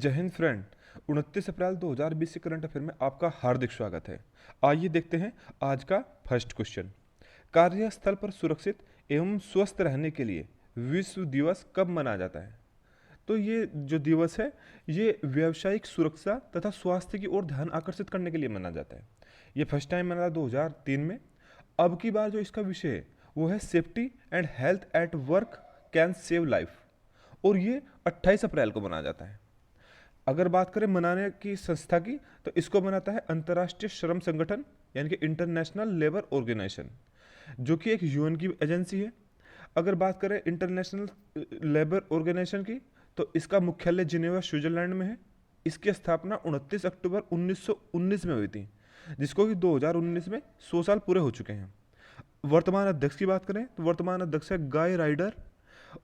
जय हिंद फ्रेंड। 29 अप्रैल 2020 के current affair में आपका हार्दिक स्वागत है। आइए देखते हैं आज का फर्स्ट क्वेश्चन। कार्यस्थल पर सुरक्षित एवं स्वस्थ रहने के लिए विश्व दिवस कब मनाया जाता है? तो ये जो दिवस है ये व्यावसायिक सुरक्षा तथा स्वास्थ्य की ओर ध्यान आकर्षित करने के लिए मनाया जाता है। ये फर्स्ट टाइम मनाया 2003 में। अब की बार जो इसका विषय है वो है safety and health at work can save life, और ये 28 अप्रैल को मनाया जाता है। अगर बात करें मनाने की संस्था की, तो इसको मनाता है अंतर्राष्ट्रीय श्रम संगठन यानी कि इंटरनेशनल लेबर ऑर्गेनाइजेशन, जो कि एक यूएन की एजेंसी है। अगर बात करें इंटरनेशनल लेबर ऑर्गेनाइजेशन की, तो इसका मुख्यालय जिनेवा स्विट्जरलैंड में है। इसकी स्थापना 29 अक्टूबर 1919 में हुई थी, जिसको कि 2019 में 100 साल पूरे हो चुके हैं। वर्तमान अध्यक्ष की बात करें तो वर्तमान अध्यक्ष है गाय राइडर,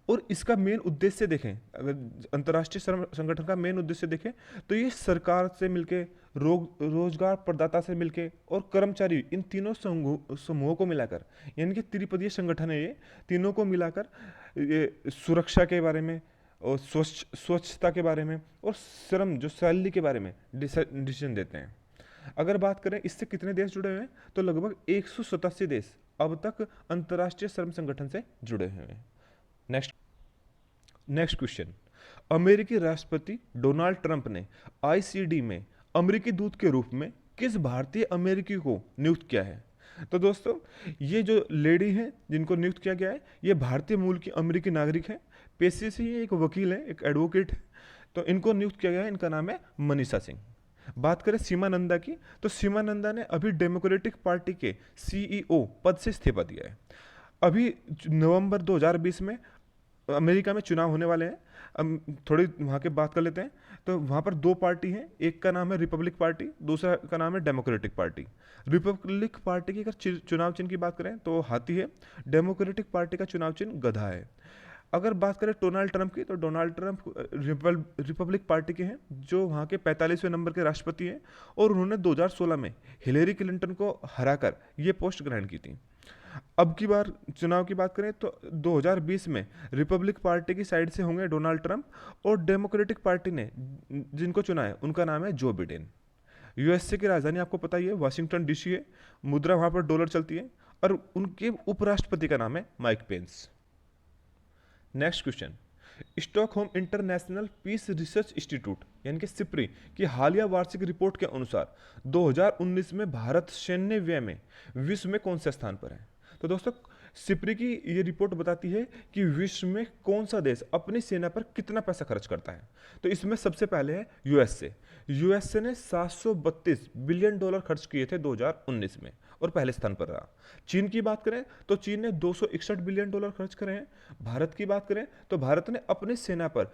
और इसका मेन उद्देश्य देखें, अगर अंतर्राष्ट्रीय श्रम संगठन का मेन उद्देश्य देखें तो ये सरकार से मिलके, रोजगार प्रदाता से मिलके और कर्मचारी, इन तीनों समूहों को मिलाकर, यानी कि त्रिपदीय संगठन है ये, तीनों को मिलाकर ये सुरक्षा के बारे में और स्वच्छता के बारे में और श्रम जो सैलरी के बारे में डिसीजन देते हैं। अगर बात करें इससे कितने देश जुड़े हुए हैं, तो लगभग 187 देश अब तक अंतर्राष्ट्रीय श्रम संगठन से जुड़े हुए हैं। Next question. अमेरिकी राष्ट्रपति डोनाल्ड ट्रंप ने आईसीडी में अमेरिकी दूत के रूप में किस भारतीय अमेरिकी को नियुक्त किया है? तो दोस्तों, ये जो लेडी हैं जिनको नियुक्त किया गया है, ये भारतीय मूल की अमेरिकी नागरिक है। पेशे से ये एक वकील है, एक एडवोकेट है। तो इनको नियुक्त किया गया है, इनका नाम है मनीषा सिंह। बात करें सीमा नंदा की, तो सीमा नंदा ने अभी डेमोक्रेटिक पार्टी के सीईओ पद से इस्तीफा दिया है। अभी नवंबर 2020 में अमेरिका में चुनाव होने वाले हैं। अब थोड़ी वहाँ के बात कर लेते हैं। तो वहाँ पर दो पार्टी हैं, एक का नाम है रिपब्लिक पार्टी, दूसरा का नाम है डेमोक्रेटिक पार्टी। रिपब्लिक पार्टी की अगर चुनाव चिन्ह की बात करें तो हाथी है, डेमोक्रेटिक पार्टी का चुनाव चिन्ह गधा है। अगर बात करें डोनाल्ड ट्रंप की, तो डोनाल्ड ट्रंप रिपब्लिक पार्टी के हैं, जो वहाँ के 45वें नंबर के राष्ट्रपति हैं, और उन्होंने 2016 में हिलेरी क्लिंटन को हराकर ये पोस्ट ग्रहण की थी। अब की बार चुनाव की बात करें तो 2020 में रिपब्लिक पार्टी की साइड से होंगे डोनाल्ड ट्रंप, और डेमोक्रेटिक पार्टी ने जिनको चुना है उनका नाम है जो बिडेन। यूएसए की राजधानी आपको पता ही है, वाशिंगटन डीसी है, मुद्रा वहां पर डॉलर चलती है, और उनके उपराष्ट्रपति का नाम है Mike Pence. Next question. Stockholm international peace research institute यानी कि सिप्री की हालिया वार्षिक रिपोर्ट के अनुसार 2019 में भारत सैन्य व्यय में विश्व में कौन से स्थान पर है? तो दोस्तों, सिप्री की ये रिपोर्ट बताती है कि विश्व में कौन सा देश अपनी सेना पर कितना पैसा खर्च करता है। तो इसमें सबसे पहले है यूएसए। यूएसए ने 732 बिलियन डॉलर खर्च किए थे 2019 में, और पहले स्थान पर रहा। चीन की बात करें तो चीन ने 261 बिलियन डॉलर खर्च करे हैं। भारत की बात करें तो भारत ने अपनी सेना पर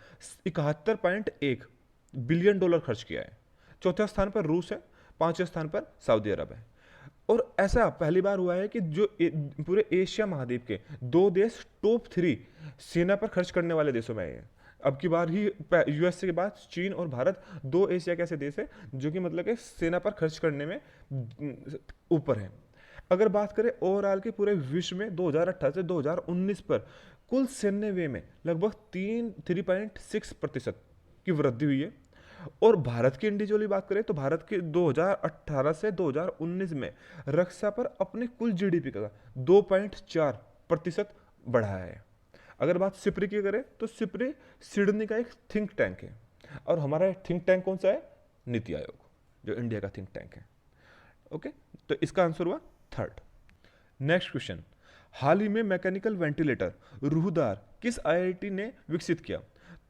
71.1 बिलियन डॉलर खर्च किया है। चौथे स्थान पर रूस है, पांचवें स्थान पर सऊदी अरब है। और ऐसा पहली बार हुआ है कि जो पूरे एशिया महाद्वीप के दो देश टॉप 3 सेना पर खर्च करने वाले देशों में आए हैं। अब की बार ही यूएसए के बाद चीन और भारत दो एशिया के ऐसे देश है जो कि मतलब कि सेना पर खर्च करने में ऊपर है। अगर बात करें ओवरऑल के पूरे विश्व में 2018 से 2019 पर कुल सैन्य व्यय में लगभग 3.6% की वृद्धि हुई है। और भारत की इंडिविजुअली बात करें तो भारत के 2018 से 2019 में रक्षा पर अपने कुल जीडीपी का 2.4% बढ़ा है। अगर बात सिप्री की करें तो सिप्री सिडनी का एक थिंक टैंक है, और हमारा थिंक टैंक कौन सा है? नीति आयोग, जो इंडिया का थिंक टैंक है। ओके, तो इसका आंसर हुआ थर्ड। Next question. हाल ही में मैकेनिकल वेंटिलेटर रूहदार किस आईआईटी ने विकसित किया?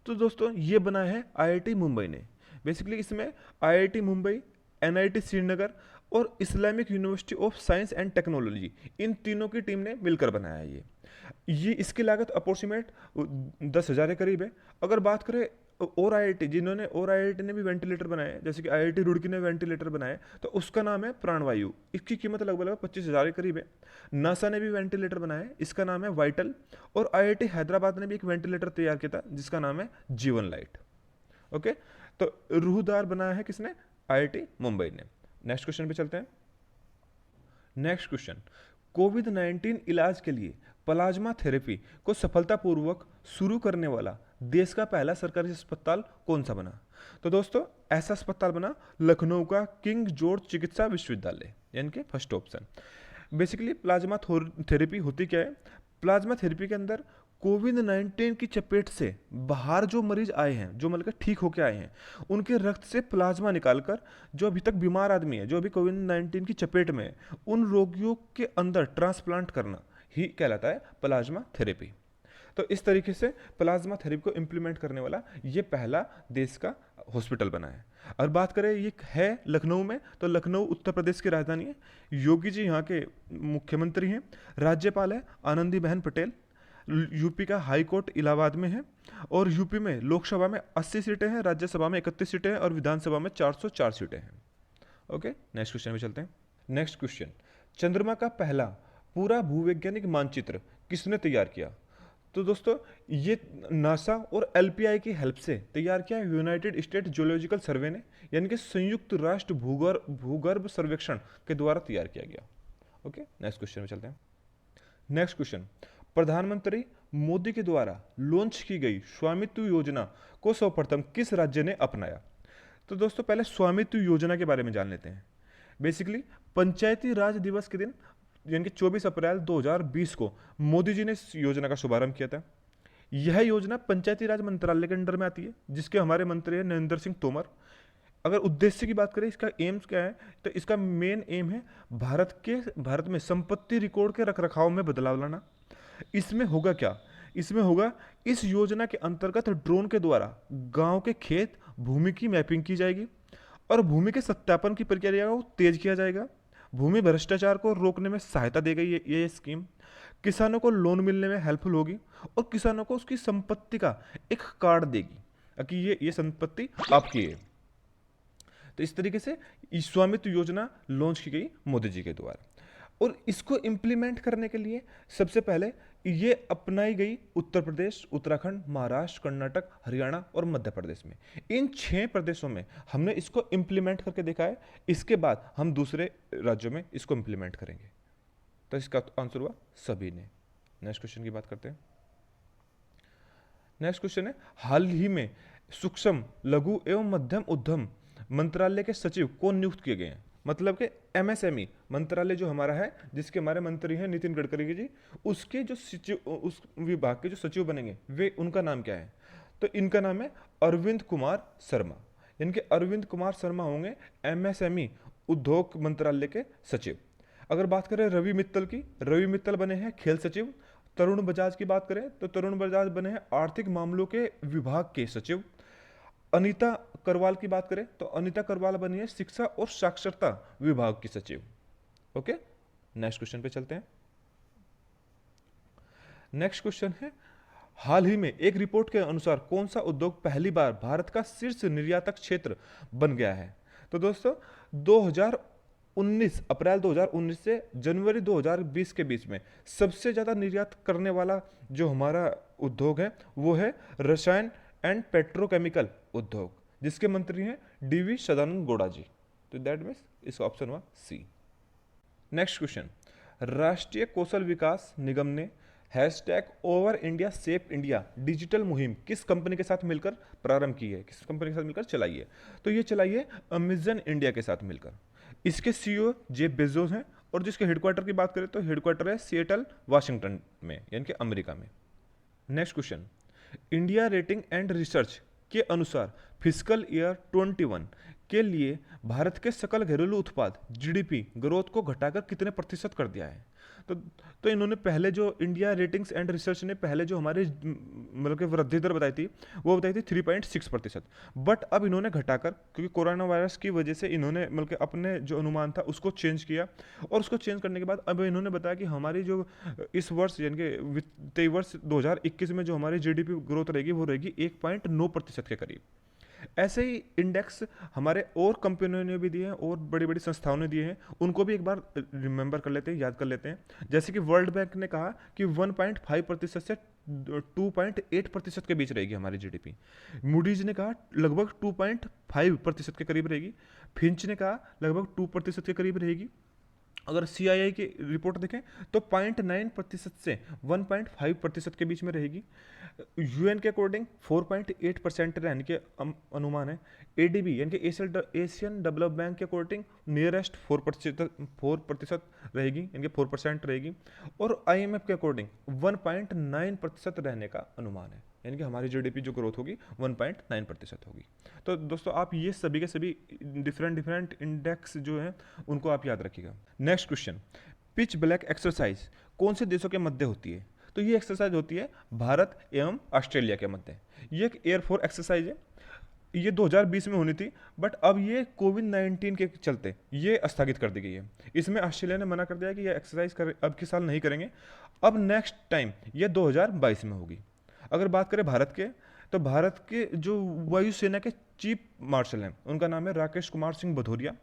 तो दोस्तों, ये बना है आईआईटी मुंबई ने। बेसिकली इसमें आईआईटी मुंबई, एनआईटी श्रीनगर और Islamic university of science and technology, इन तीनों की टीम ने मिलकर बनाया है ये इसकी लागत अप्रोक्सीमेट 10,000 के करीब है। अगर बात करें और आईआईटी ने भी वेंटिलेटर बनाए, जैसे कि आईआईटी रुड़की ने वेंटिलेटर बनाए, तो उसका नाम है प्राणवायु। इसकी कीमत लगभग 25,000 के करीब है। नासा ने भी वेंटिलेटर बनाया, इसका नाम है वाइटल। और आईआईटी हैदराबाद ने भी एक वेंटिलेटर तैयार किया था जिसका नाम है जीवन लाइट। ओके, तो रूहदार बनाया है किसने? आईआईटी मुंबई ने। नेक्स्ट क्वेश्चन पे चलते हैं। Next question. कोविड-19 इलाज के लिए प्लाज्मा थेरेपी को सफलतापूर्वक शुरू करने वाला देश का पहला सरकारी अस्पताल कौन सा बना? तो दोस्तों ऐसा अस्पताल बना लखनऊ का किंग जॉर्ज चिकित्सा विश्वविद्यालय, यानी कि first option. Basically plasma therapy होती क्या है? प्लाज्मा थेरेपी के अंदर कोविड-19 की चपेट से बाहर जो मरीज आए हैं, जो मतलब ठीक होके आए हैं, उनके रक्त से प्लाज्मा निकालकर जो अभी तक बीमार आदमी है, जो अभी कोविड-19 की चपेट में है, उन रोगियों के अंदर ट्रांसप्लांट करना ही कहलाता है प्लाज्मा थेरेपी। तो इस तरीके से प्लाज्मा थेरेपी को इम्प्लीमेंट करने वाला ये पहला देश का हॉस्पिटल बना है। और बात करें ये है लखनऊ में, तो लखनऊ उत्तर प्रदेश की राजधानी है। योगी जी यहाँ के मुख्यमंत्री हैं। राज्यपाल है आनंदीबेन पटेल। यूपी का हाई कोर्ट इलाहाबाद में है। और यूपी में लोकसभा में 80 सीटें हैं, राज्यसभा में 31 सीटें हैं और विधानसभा में 404 सीटें हैं। ओके, नेक्स्ट क्वेश्चन में चलते हैं। नेक्स्ट क्वेश्चन, चंद्रमा का पहला पूरा भूवैज्ञानिक मानचित्र किसने तैयार किया? तो दोस्तों ये नासा और एलपीआई की हेल्प से तैयार किया यूनाइटेड स्टेट जियोलॉजिकल सर्वे ने, यानी कि संयुक्त राष्ट्र भूगर्भ सर्वेक्षण के द्वारा तैयार किया गया। ओके, नेक्स्ट क्वेश्चन में चलते हैं। नेक्स्ट क्वेश्चन, प्रधानमंत्री मोदी के द्वारा लॉन्च की गई स्वामित्व योजना को सर्वप्रथम किस राज्य ने अपनाया? तो दोस्तों पहले स्वामित्व योजना के बारे में जान लेते हैं। बेसिकली पंचायती राज दिवस के दिन यानी कि 24 अप्रैल 2020 को मोदी जी ने इस योजना का शुभारंभ किया था। यह योजना पंचायती राज मंत्रालय के अंडर में आती है, जिसके हमारे मंत्री हैं नरेंद्र सिंह तोमर। अगर उद्देश्य की बात करें, इसका एम्स क्या है, तो इसका मेन एम है भारत में संपत्ति रिकॉर्ड के रखरखाव में बदलाव लाना। इसमें होगा क्या? इसमें होगा इस योजना के अंतर्गत ड्रोन के द्वारा गांव के खेत भूमि की मैपिंग की जाएगी और भूमि के सत्यापन की प्रक्रिया को तेज किया जाएगा। भूमि भ्रष्टाचार को रोकने में सहायता देगा ये स्कीम। किसानों को लोन मिलने में हेल्पफुल होगी और किसानों को उसकी संपत्ति का एक कार्ड देगी कि ये संपत्ति आपकी है। तो इस तरीके से स्वामित्व योजना लॉन्च की गई मोदी जी के द्वारा। और इसको इम्प्लीमेंट करने के लिए सबसे पहले ये अपनाई गई उत्तर प्रदेश, उत्तराखंड, महाराष्ट्र, कर्नाटक, हरियाणा और मध्य प्रदेश में। इन 6 प्रदेशों में हमने इसको इम्प्लीमेंट करके देखा है। इसके बाद हम दूसरे राज्यों में इसको इम्प्लीमेंट करेंगे। तो इसका आंसर हुआ सभी ने। नेक्स्ट क्वेश्चन की बात करते हैं। नेक्स्ट क्वेश्चन है, हाल ही में सूक्ष्म लघु एवं मध्यम उद्यम मंत्रालय के सचिव कौन नियुक्त किए गए हैं? मतलब कि एमएसएमई मंत्रालय जो हमारा है, जिसके हमारे मंत्री हैं नितिन गडकरी जी, उसके जो सचिव, उस विभाग के जो सचिव बनेंगे वे, उनका नाम क्या है? तो इनका नाम है अरविंद कुमार शर्मा। यानी कि अरविंद कुमार शर्मा होंगे एमएसएमई उद्योग मंत्रालय के सचिव। अगर बात करें रवि मित्तल की, रवि मित्तल बने हैं खेल सचिव। तरुण बजाज की बात करें तो तरुण बजाज बने हैं आर्थिक मामलों के विभाग के सचिव। अनीता करवाल की बात करें तो अनीता करवाल बनी है शिक्षा और साक्षरता विभाग की सचिव। ओके, नेक्स्ट क्वेश्चन पे चलते हैं। नेक्स्ट क्वेश्चन है, हाल ही में एक रिपोर्ट के अनुसार कौन सा उद्योग पहली बार भारत का शीर्ष निर्यातक क्षेत्र बन गया है? तो दोस्तों 2019 अप्रैल 2019 से जनवरी 2020 के बीच में सबसे ज्यादा निर्यात करने वाला जो हमारा उद्योग है वो है रसायन एंड पेट्रोकेमिकल उद्योग, जिसके मंत्री हैं डीवी सदानंद गौड़ा जी। तो दैट मीन्स इसका ऑप्शन हुआ सी। नेक्स्ट क्वेश्चन, राष्ट्रीय कौशल विकास निगम ने #over India safe India digital मुहिम किस कंपनी के साथ मिलकर प्रारंभ की है, किस कंपनी के साथ मिलकर चलाई है? तो ये चलाई है अमेजन इंडिया के साथ मिलकर। इसके सीईओ जेफ बेजोस हैं और जिसके हेडक्वार्टर की बात करें तो हेडक्वार्टर है सिएटल वाशिंगटन में, यानी कि अमेरिका में। Next question, India rating and research के अनुसार फिस्कल ईयर 21 के लिए भारत के सकल घरेलू उत्पाद जीडीपी ग्रोथ को घटाकर कितने प्रतिशत कर दिया है? तो इन्होंने पहले जो इंडिया रेटिंग्स एंड रिसर्च ने पहले जो हमारे मतलब कि वृद्धि दर बताई थी वो बताई थी 3.6%, बट अब इन्होंने घटाकर, क्योंकि कोरोना वायरस की वजह से इन्होंने मतलब कि अपने जो अनुमान था उसको चेंज किया और उसको चेंज करने के बाद अब इन्होंने बताया कि हमारी जो इस वर्ष यानी कि वित्तीय वर्ष 2021 में जो हमारी जीडीपी ग्रोथ रहेगी वो रहेगी 1.9% के करीब। ऐसे ही इंडेक्स हमारे और कंपनियों ने भी दिए हैं और बड़ी बड़ी संस्थाओं ने दिए हैं, उनको भी एक बार रिमेंबर कर लेते हैं, याद कर लेते हैं। जैसे कि वर्ल्ड बैंक ने कहा कि 1.5% से 2.8% के बीच रहेगी हमारी जीडीपी। मूडीज ने कहा लगभग 2.5% के करीब रहेगी। फिंच ने कहा लगभग 2% के करीब रहेगी। अगर CIA की रिपोर्ट देखें तो 0.9% से 1.5% के बीच में रहेगी। UN के अकॉर्डिंग 4.8% रहने के अनुमान है। ADB यानी कि एशियन डेवलप बैंक के अकॉर्डिंग नियरेस्ट 4% रहेगी, यानी कि 4% रहेगी। और IMF के अकॉर्डिंग 1.9% रहने का अनुमान है, यानी कि हमारी GDP जो ग्रोथ होगी 1.9% होगी। तो दोस्तों आप ये सभी के सभी डिफरेंट इंडेक्स जो हैं उनको आप याद रखिएगा। Next question, pitch black exercise कौन से देशों के मध्य होती है? तो ये एक्सरसाइज होती है भारत एवं ऑस्ट्रेलिया के मध्य। ये एक एयरफोर्स एक्सरसाइज है, ये 2020 में होनी थी, बट अब ये कोविड-19 के चलते ये स्थगित कर दी गई है। इसमें ऑस्ट्रेलिया ने मना कर दिया कि ये एक्सरसाइज अब के साल नहीं करेंगे, अब नेक्स्ट टाइम ये 2022 में होगी। अगर बात करें भारत के, तो भारत के जो वायुसेना के चीफ मार्शल हैं उनका नाम है राकेश कुमार सिंह भदौरिया।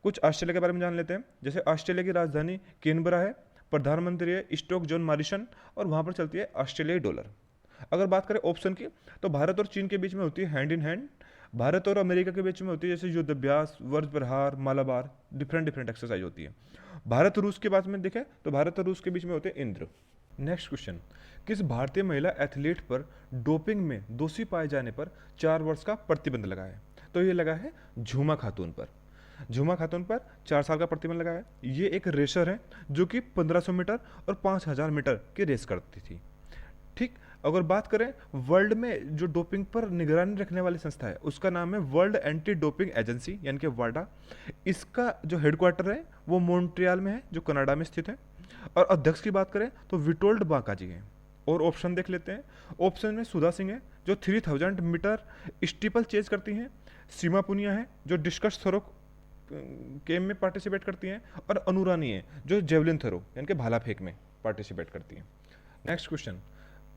कुछ ऑस्ट्रेलिया के बारे में जान लेते हैं। जैसे ऑस्ट्रेलिया की राजधानी कैनबरा है, प्रधानमंत्री है स्टोक जॉन मॉरिसन, और वहाँ पर चलती है ऑस्ट्रेलियाई डॉलर। अगर बात करें ऑप्शन की, तो भारत और चीन के बीच में होती है हैंड इन हैंड। भारत और अमेरिका के बीच में होती है जैसे युद्धाभ्यास, वर्ष प्रहार, मालाबार, डिफरेंट एक्सरसाइज होती है। भारत और रूस के बात में देखें तो भारत और रूस के बीच में होते हैं इंद्र। नेक्स्ट क्वेश्चन, किस भारतीय महिला एथलीट पर डोपिंग में दोषी पाए जाने पर 4 वर्ष का प्रतिबंध लगा है? तो ये लगा है झूमा खातून पर। झूमा खातून पर 4 साल का प्रतिबंध लगा है। ये एक रेसर है जो कि 1500 मीटर और 5000 मीटर की रेस करती थी। ठीक, अगर बात करें वर्ल्ड में जो डोपिंग पर निगरानी रखने वाली संस्था है उसका नाम है वर्ल्ड एंटी डोपिंग एजेंसी यानी कि वाडा। इसका जो हेडक्वार्टर है वो मॉन्ट्रियल में है जो कनाडा में स्थित है। और अध्यक्ष की बात करें तो विटोल्ड बांका जी हैं। और ऑप्शन देख लेते हैं। ऑप्शन में सुधा सिंह है जो 3000 मीटर स्टीपल चेज करती हैं। सीमा पुनिया है जो डिस्कस थ्रो गेम में पार्टिसिपेट करती हैं। और अनुरानी है जो जेवलिन थ्रो यानी कि भाला फेंक में पार्टिसिपेट करती हैं। Next question,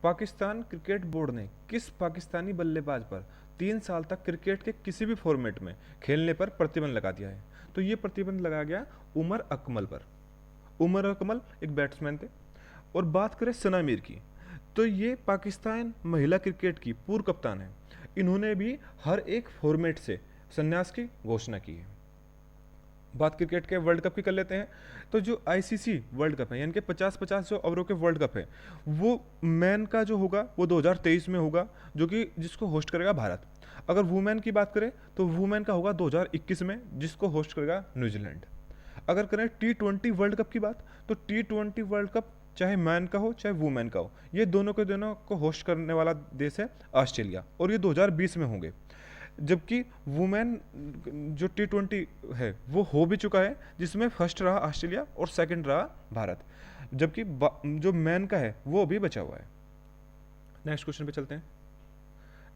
Pakistan cricket board ने किस पाकिस्तानी बल्लेबाज पर 3 साल तक क्रिकेट के किसी भी फॉर्मेट में खेलने पर प्रतिबंध लगा दिया है? तो ये प्रतिबंध लगाया गया उमर अकमल पर। उमर अकमल एक बैट्समैन थे। और बात करें सना मीर की, तो ये पाकिस्तान महिला क्रिकेट की पूर्व कप्तान है। इन्होंने भी हर एक फॉर्मेट से संन्यास की घोषणा की है। बात क्रिकेट के वर्ल्ड कप की कर लेते हैं। तो जो ICC वर्ल्ड कप है यानी कि 50-50 जो ओवरों के वर्ल्ड कप है वो मैन का जो होगा वो 2023 में होगा, जो कि जिसको होस्ट करेगा भारत। अगर वुमेन की बात करें तो वुमेन का होगा 2021 में, जिसको होस्ट करेगा न्यूजीलैंड। अगर करें T20 वर्ल्ड कप की बात, तो T20 वर्ल्ड कप चाहे मैन का हो चाहे वुमेन का हो, ये दोनों के दोनों को होस्ट करने वाला देश है ऑस्ट्रेलिया, और ये 2020 में होंगे। जबकि वुमेन जो T20 है वो हो भी चुका है, जिसमें फर्स्ट रहा ऑस्ट्रेलिया और सेकंड रहा भारत, जबकि जो मैन का है वो अभी बचा हुआ है। नेक्स्ट क्वेश्चन पे चलते हैं।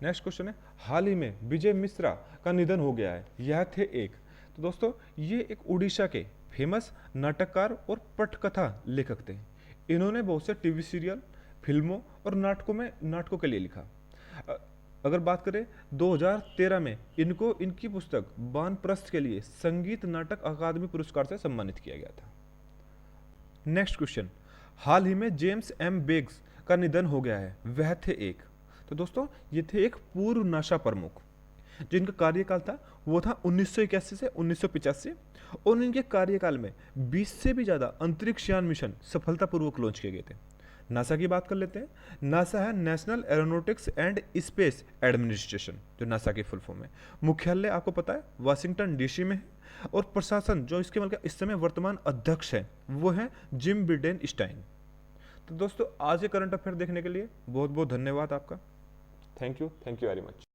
नेक्स्ट क्वेश्चन है, हाल ही में विजय मिश्रा का निधन हो गया है, यह थे एक। तो दोस्तों ये एक उड़ीसा के फेमस नाटककार और पटकथा लेखक थे। इन्होंने बहुत से टीवी सीरियल, फिल्मों और नाटकों के लिए लिखा। अगर बात करें 2013 में इनको इनकी पुस्तक वानप्रस्थ के लिए संगीत नाटक अकादमी पुरस्कार से सम्मानित किया गया था। नेक्स्ट क्वेश्चन, हाल ही में जेम्स M बेग्स का निधन हो गया है, वह थे एक। तो दोस्तों ये थे एक पूर्व नासा प्रमुख, जिनका कार्यकाल था वो था 1981 से 1985, और इनके कार्यकाल में 20 से भी ज़्यादा अंतरिक्ष यान मिशन सफलतापूर्वक लॉन्च किए गए थे। नासा की बात कर लेते हैं। नासा है national aeronautics and space administration, जो नासा की फुल फॉर्म है। मुख्यालय आपको पता है वाशिंगटन DC में है, और प्रशासन जो इसके मतलब इस समय वर्तमान अध्यक्ष है वो है जिम बिडेन स्टाइन। तो दोस्तों आज के करंट अफेयर देखने के लिए बहुत बहुत धन्यवाद आपका। Thank you very much.